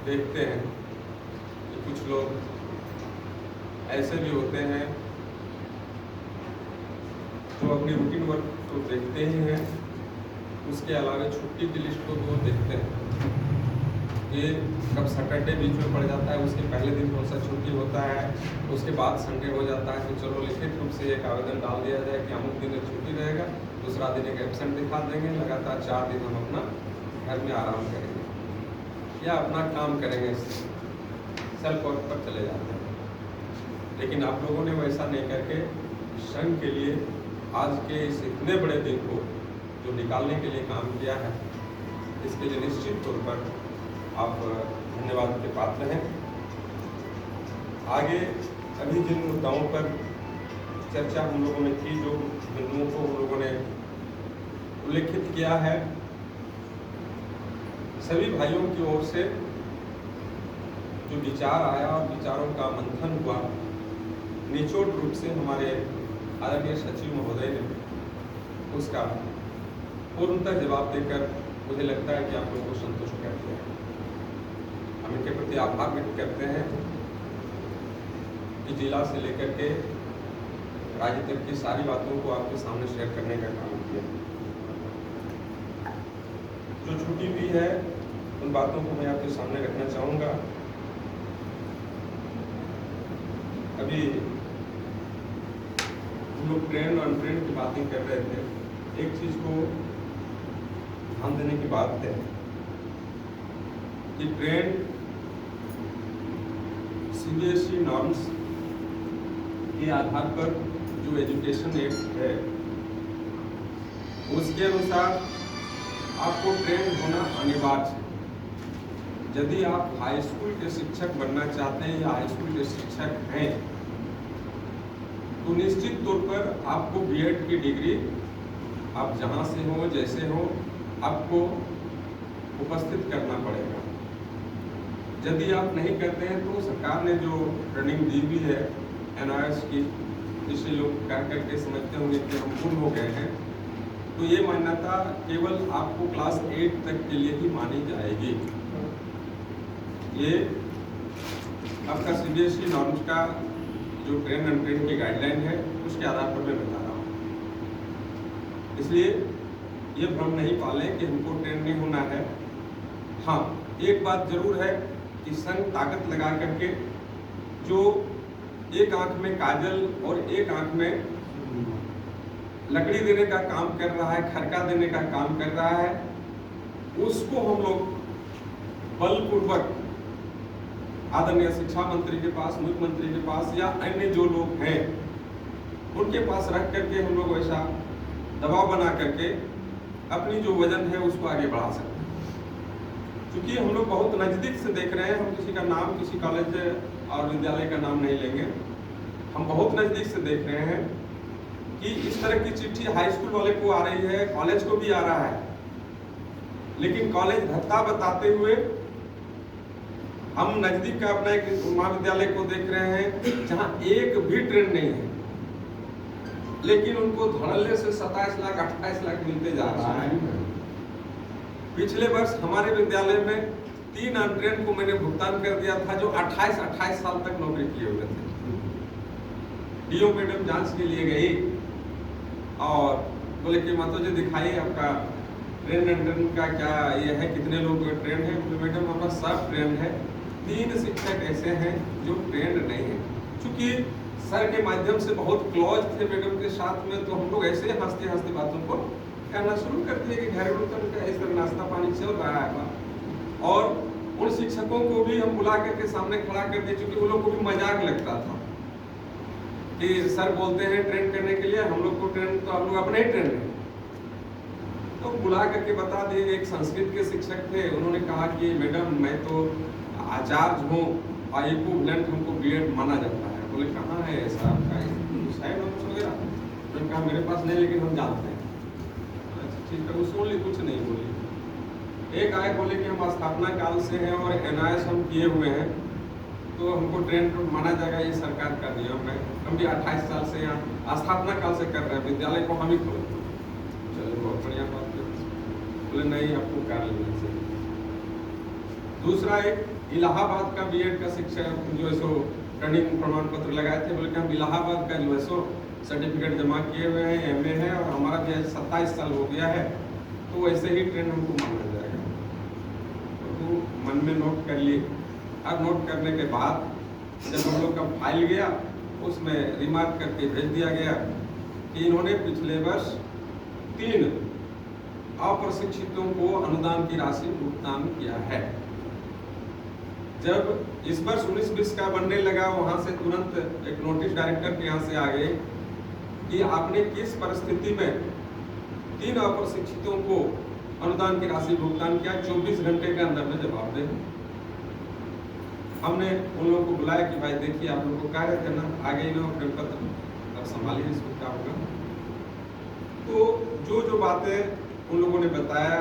देखते हैं कि कुछ लोग ऐसे भी होते हैं जो अपनी रूटीन वर्क तो देखते ही हैं, उसके अलावा छुट्टी की लिस्ट को वो देखते हैं कि कब सैटरडे बीच में पड़ जाता है, उसके पहले दिन कौन सा छुट्टी होता है, उसके बाद संडे हो जाता है। तो चलो लिखित रूप से एक आवेदन डाल दिया जाए कि अमुक दिन छुट्टी रहेगा, दूसरा दिन एक एब्सेंट दिखा देंगे, लगातार 4 दिन हम अपना घर में आराम करेंगे या अपना काम करेंगे, सेल्फ वर्क पर चले जाते हैं। लेकिन आप लोगों ने वैसा नहीं करके संघ के लिए आज के इस इतने बड़े दिन को जो निकालने के लिए काम किया है, इसके लिए निश्चित तौर पर आप धन्यवाद के पात्र हैं। आगे अभी जिन मुद्दाओं पर चर्चा हम लोगों ने की, जो बिंदुओं को हम लोगों ने उल्लेखित किया है, सभी भाइयों की ओर से जो विचार आया और विचारों का मंथन हुआ, निचोड़ रूप से हमारे आदरणीय सचिव महोदय ने उसका पूर्णतः जवाब देकर मुझे लगता है कि आप लोगों को संतुष्ट कर दिया है। हम इनके प्रति आभार व्यक्त करते हैं कि जिला से लेकर के राज्य तक की सारी बातों को आपके सामने शेयर करने का काम किया। जो छुट्टी हुई है उन बातों को मैं आपके सामने रखना चाहूँगा। अभी हम लोग ट्रेन और अनट्रेन की बातें कर रहे थे। एक चीज़ को ध्यान देने की बात है कि ट्रेन CBSE नॉर्म्स के आधार पर जो एजुकेशन एक्ट है उसके अनुसार आपको ट्रेन होना अनिवार्य है। यदि आप हाई स्कूल के शिक्षक बनना चाहते हैं या हाई स्कूल के शिक्षक हैं तो निश्चित तौर पर आपको B.Ed की डिग्री आप जहाँ से हो जैसे हो आपको उपस्थित करना पड़ेगा। यदि आप नहीं करते हैं तो सरकार ने जो ट्रेनिंग दी हुई है NIS की, जिसे लोग कर करके समझते होंगे कि हम पूर्ण हो गए हैं, तो ये मान्यता केवल आपको क्लास 8 तक के लिए ही मानी जाएगी। ये आपका CBSE नॉर्म्स का जो ट्रेन अनट्रेन की गाइडलाइन है उसके आधार पर मैं बता रहा हूँ। इसलिए ये भ्रम नहीं पालें कि हमको ट्रेन नहीं होना है। हाँ, एक बात जरूर है कि संघ ताकत लगा करके जो एक आंख में काजल और एक आंख में लकड़ी देने का काम कर रहा है, खरका देने का काम कर रहा है, उसको हम लोग बलपूर्वक आदरणीय शिक्षा मंत्री के पास, मुख्यमंत्री के पास या अन्य जो लोग हैं उनके पास रख करके हम लोग वैसा दबाव बना करके अपनी जो वजन है उसको आगे बढ़ा सकते हैं। क्योंकि हम लोग बहुत नज़दीक से देख रहे हैं, हम किसी का नाम, किसी कॉलेज और विद्यालय का नाम नहीं लेंगे, हम बहुत नज़दीक से देख रहे हैं कि इस तरह की चिट्ठी हाई स्कूल वाले को आ रही है, कॉलेज को भी आ रहा है, लेकिन कॉलेज भत्ता बताते हुए हम नज़दीक का अपना एक महाविद्यालय को देख रहे हैं जहां एक भी ट्रेन नहीं है, लेकिन उनको धड़ल्ले से 27 लाख 28 लाख मिलते जा रहा है। पिछले वर्ष हमारे विद्यालय में 3 अनट्रेन को मैंने भुगतान कर दिया था जो 28 साल तक नौकरी किए हुए थे। DO मैडम जांच के लिए गई और बोले कि मातो जी दिखाइए आपका ट्रेन अनट्रेन का क्या ये है, कितने लोग ट्रेन है। मैडम हमारा सब ट्रेन है, 3 शिक्षक ऐसे हैं जो ट्रेंड नहीं है। चूंकि सर के माध्यम से बहुत क्लोज थे मैडम के साथ में, तो हम लोग ऐसे हंसते हंसते बातों को कहना शुरू कर दिए कि घरेलू तरीका इस तरह नाश्ता पानी चल रहा है। और उन शिक्षकों को भी हम बुला करके सामने खड़ा कर दिए, क्योंकि उन लोग को भी मजाक लगता था कि सर बोलते हैं ट्रेन करने के लिए, हम लोग को ट्रेन तो हम लोग अपने ही ट्रेन है। तो बुला करके बता दिए। एक संस्कृत के शिक्षक थे, उन्होंने कहा कि मैडम मैं तो आचार्य हूँ और इक्विवेलेंट हमको B.Ed माना जाता है। बोले कहाँ है ऐसा आपका साइड नोट्स वगैरह? मैंने कहा मेरे पास नहीं, लेकिन हम जानते हैं। अच्छा ठीक है, उस बोली कुछ नहीं बोली। एक आए बोले कि हम स्थापना काल से हैं और NIS हम किए हुए हैं तो हमको ट्रेन माना जाएगा, ये सरकार का नियम है। हम भी 28 साल से यहाँ स्थापना काल से कर रहे हैं, विद्यालय को हम ही खोले। चलो बहुत बढ़िया बात है। बोले नहीं, आपको कार्य लेना चाहिए। दूसरा एक इलाहाबाद का बीएड का शिक्षा जो है सो ट्रेनिंग प्रमाण पत्र लगाए थे, बोले कि हम इलाहाबाद का जो है सो सर्टिफिकेट जमा किए हुए हैं, एमए है और हमारा भी 27 साल हो गया है, तो वैसे ही ट्रेन हमको माना जाएगा। तो मन में नोट कर लिए। अब नोट करने के बाद जब हम लोग का फाइल गया, उसमें रिमार्क करके भेज दिया गया कि इन्होंने पिछले वर्ष 3 अप्रशिक्षितों को अनुदान की राशि भुगतान किया है। जब इस वर्ष 19-20 का बनने लगा, वहां से तुरंत एक नोटिस डायरेक्टर के यहाँ से आ गए कि आपने किस परिस्थिति में 3 अप्रशिक्षितों को अनुदान की राशि भुगतान किया, 24 घंटे के अंदर में जवाब दें। हमने उन लोगों को बुलाया कि भाई देखिए आप लोगों को कार्य करना, आगे इन पत्र अब संभालिए, इसको क्या होगा। तो जो बातें उन लोगों ने बताया,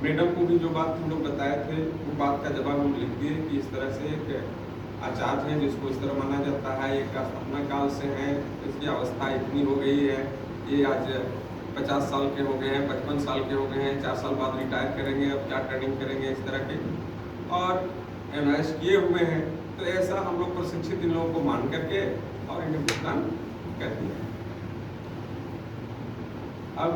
मैडम को भी जो बात हम लोग बताए थे, वो बात का जवाब हम लिख दिए कि इस तरह से एक आचार्य है जिसको इस तरह माना जाता है, एक स्थापना काल से है, इसकी अवस्था इतनी हो गई है, ये आज 50 साल के हो गए हैं, 55 साल के हो गए हैं, 4 साल बाद रिटायर करेंगे, अब क्या ट्रेनिंग करेंगे, इस तरह के, और एनआईएस किए हुए हैं। तो ऐसा हम लोग प्रशिक्षित इन लोगों को मान करके और इन्हें भुगतान कर दिया। अब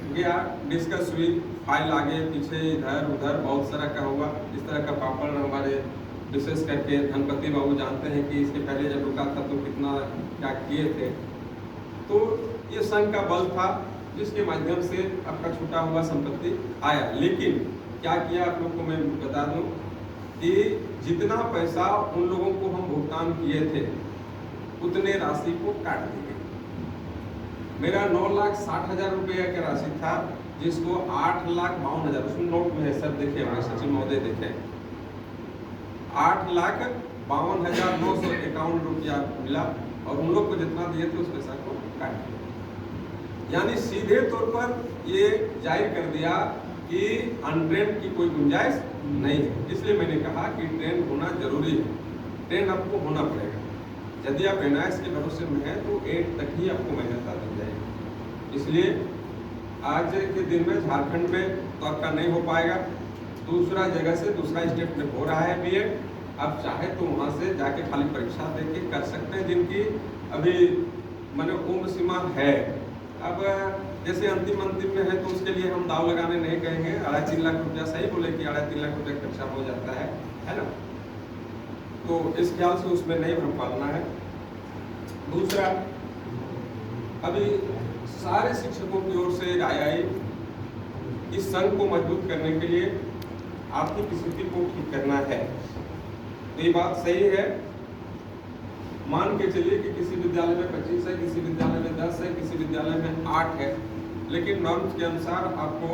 गया, डिस्कस हुई, फाइल आगे पीछे इधर उधर बहुत सारा का हुआ। इस तरह का पापड़ हमारे विशेष करके धनपति बाबू जानते हैं कि इसके पहले जब रुका था तो कितना क्या किए थे। तो ये संघ का बल था जिसके माध्यम से आपका छूटा हुआ संपत्ति आया। लेकिन क्या किया आप लोग को मैं बता दूं कि जितना पैसा उन लोगों को हम भुगतान किए थे उतने राशि को काट दी गई। मेरा 9,60,000 रुपये का राशि था, जिसको 8,52,000 उसमें नोट में है, सर देखे हमारे सचिव महोदय देखे, 8,52,951 रुपया मिला और उन लोग को जितना दिए थे उस पैसा को काट दिया। यानी सीधे तौर पर ये जाहिर कर दिया कि अनट्रेन की कोई गुंजाइश नहीं है। इसलिए मैंने कहा कि ट्रेन होना जरूरी है, ट्रेन आपको होना पड़ेगा। यदि आप एनआईएस के भरोसे में हैं तो 8 तक ही आपको मान्यता दी जाएगी। इसलिए आज के दिन में झारखंड में तो आपका नहीं हो पाएगा, दूसरा जगह से दूसरा स्टेट में हो रहा है बीएड। आप चाहे तो वहाँ से जाके खाली परीक्षा दे के कर सकते हैं, जिनकी अभी माने उम्र सीमा है। अब जैसे अंतिम में है तो उसके लिए हम दाव लगाने नहीं कहेंगे। 2.5-3 लाख रुपया, सही बोले कि 2.5-3 लाख रुपया खर्चा हो जाता है ना। तो इस ख्याल से उसमें नहीं भर पाना है। दूसरा, अभी सारे शिक्षकों की ओर से राय आई, इस संघ को मजबूत करने के लिए आर्थिक स्थिति को ठीक करना है। तो ये बात सही है। मान के चलिए कि किसी विद्यालय में 25 है, किसी विद्यालय में 10 है, किसी विद्यालय में 8 है, लेकिन नॉर्म्स के अनुसार आपको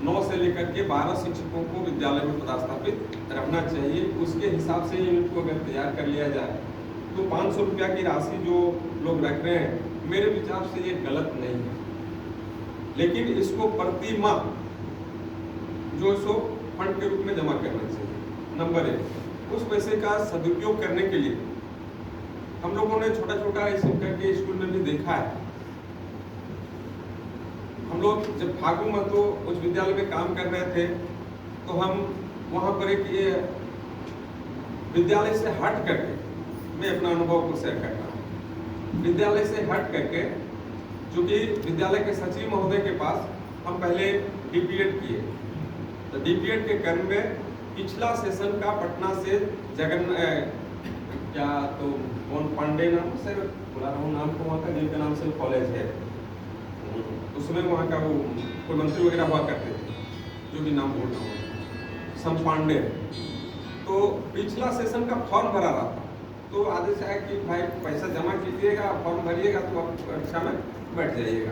9 से लेकर के 12 शिक्षकों को विद्यालय में पदस्थापित रखना चाहिए। उसके हिसाब से यूनिट को अगर तैयार कर लिया जाए तो 500 रुपया की राशि जो लोग रख रहे हैं, मेरे विचार से ये गलत नहीं है। लेकिन इसको प्रति माह जो सो फंड के रूप में जमा करना चाहिए। नंबर 1, उस पैसे का सदुपयोग करने के लिए हम लोगों ने छोटा छोटा ऐसे करके स्कूल में भी देखा है। हम लोग जब फागु में तो उस विद्यालय में काम कर रहे थे, तो हम वहाँ पर एक ये विद्यालय से हट करके, मैं अपना अनुभव को शेयर करता हूँ। विद्यालय से हट करके, चूँकि विद्यालय के सचिव महोदय के पास हम पहले डीपीएड किए, तो डीपीएड के क्रम में पिछला सेशन का पटना से क्या तो कौन पांडे नाम सर बुला रहा हूँ नाम को, वहाँ का जिनके नाम से कॉलेज है, उसमें वहाँ का वो कोई मंत्री वगैरह हुआ करते थे, जो भी नाम बोल रहा हूँ, सम पांडे। तो पिछला सेशन का फॉर्म भरा रहा था, तो आदेश आया कि भाई पैसा जमा कीजिएगा, फॉर्म भरिएगा तो आप परीक्षा में बैठ जाइएगा।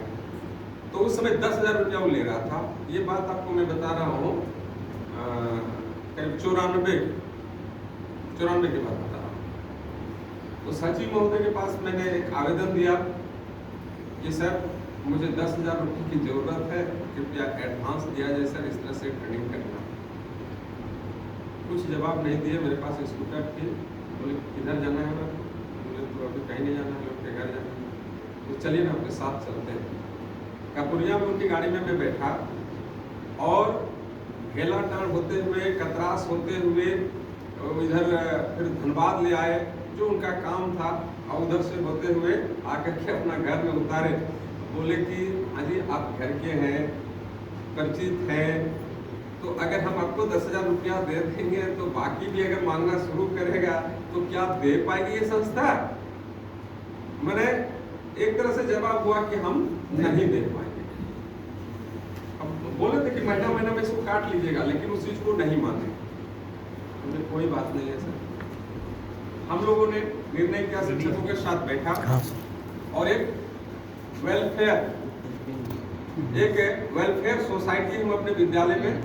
तो उस समय 10,000 रुपया वो ले रहा था। ये बात आपको मैं बता रहा हूँ करीब 94 की बात बता रहा हूँ। तो सचिव महोदय के पास मैंने एक आवेदन दिया कि सर मुझे 10,000 रुपये की जरूरत है, कृपया एडवांस दिया जाए सर, इस तरह से ट्रेनिंग करना। कुछ जवाब नहीं दिए। मेरे पास स्कूटर थी, बोले किधर जाना है? बोले तो अभी कहीं नहीं जाना है, लोग के घर जाना है। तो चलिए ना आपके साथ चलते हैं। कपुरिया में उनकी गाड़ी में मैं बैठा और घेलाटाण होते हुए, कतरास होते हुए इधर फिर धनबाद ले आए, जो उनका काम था, और उधर से होते हुए आकर के अपना घर में उतारे। बोले कि अजी आप घर के हैं, परिचित हैं, तो अगर हम आपको 10,000 रुपया दे देंगे तो बाकी भी अगर मांगना शुरू करेगा तो क्या दे पाएगी ये संस्था? मैंने एक तरह से जवाब हुआ कि हम नहीं दे पाएंगे। अब बोले थे कि महीना महीना में इसको काट लीजिएगा, लेकिन उस चीज को नहीं माने। हमने कोई बात नहीं है सर। हम लोगों ने निर्णय किया, शिक्षकों के साथ बैठा और एक वेलफेयर सोसाइटी हम अपने विद्यालय में